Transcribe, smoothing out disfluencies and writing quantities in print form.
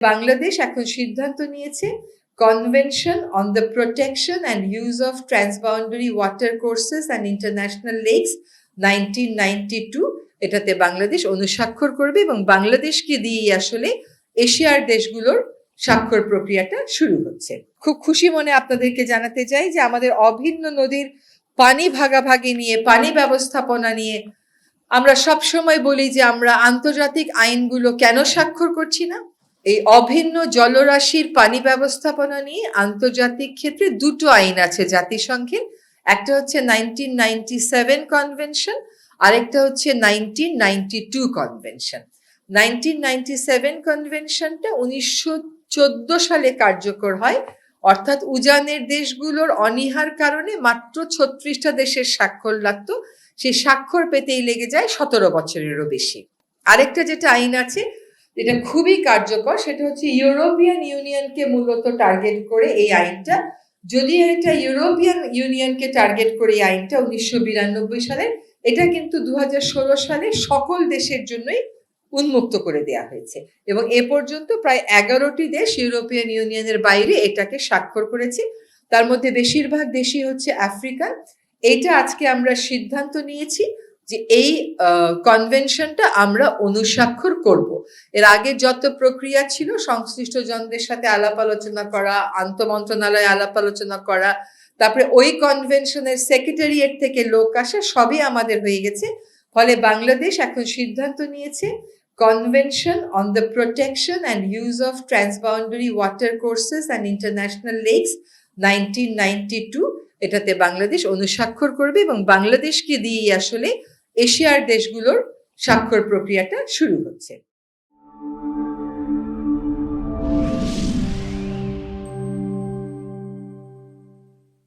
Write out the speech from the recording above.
বাংলাদেশ এখন সিদ্ধান্ত নিয়েছে convention on the protection and use of transboundary water courses and international lakes 1992, এটাতে বাংলাদেশ অনুস্বাক্ষর করবে এবং বাংলাদেশকে দিয়েই আসলে এশিয়ার দেশগুলোর স্বাক্ষর প্রক্রিয়াটা শুরু হচ্ছে। খুব খুশি মনে আপনাদেরকে জানাতে চাই যে আমাদের অভিন্ন নদীর পানি ভাগাভাগি নিয়ে, পানি ব্যবস্থাপনা নিয়ে আমরা সবসময় বলি যে আমরা আন্তর্জাতিক আইনগুলো কেন স্বাক্ষর করছি না। এই অভিন্ন জলরাশির পানি ব্যবস্থাপনা নিয়ে আন্তর্জাতিক ক্ষেত্রে দুটো আইন আছে জাতিসংঘের, একটা হচ্ছে 1997 কনভেনশন, আরেকটা হচ্ছে 1992 কনভেনশন। 1997 কনভেনশনটা 1914 সালে কার্যকর হয়, অর্থাৎ উজানের দেশগুলোর অনীহার কারণে মাত্র 36টা দেশের স্বাক্ষর লাগতো, সেই স্বাক্ষর পেতেই লেগে যায় 17 বছরেরও বেশি। আরেকটা যেটা আইন আছে যেটা খুবই কার্যকর, সেটা হচ্ছে ইউরোপিয়ান ইউনিয়নকে মূলত টার্গেট করে এই আইনটা। যদিও এটা ইউরোপিয়ান ইউনিয়নকে টার্গেট করে এই আইনটা 1992 সালের, এটা কিন্তু 2016 সালে সকল দেশের জন্যই উন্মুক্ত করে দেয়া হয়েছে এবং এ পর্যন্ত প্রায় 11টি দেশ ইউরোপিয়ান ইউনিয়নের বাইরে এটাকে স্বাক্ষর করেছে। তার মধ্যে বেশিরভাগ দেশই হচ্ছে আফ্রিকান। এটা আজকে আমরা সিদ্ধান্ত নিয়েছি যে এই কনভেনশনটা আমরা অনুস্বাক্ষর করব। এর আগে যত প্রক্রিয়া ছিল, সংশ্লিষ্ট জনদের সাথে আলাপ আলোচনা করা, আন্তঃমন্ত্রণালয়ে আলাপ আলোচনা করা, তারপরে ওই কনভেনশনের সেক্রেটারিয়েট থেকে লোক আসা, সবই আমাদের হয়ে গেছে। ফলে বাংলাদেশ এখন সিদ্ধান্ত নিয়েছে convention on the protection and use of transboundary water courses and international lakes 1992, এটাতে বাংলাদেশ অনুস্বাক্ষর করবে এবং বাংলাদেশকে দিয়েই আসলে এশিয়ার দেশগুলোর স্বাক্ষর প্রক্রিয়াটা শুরু হচ্ছে।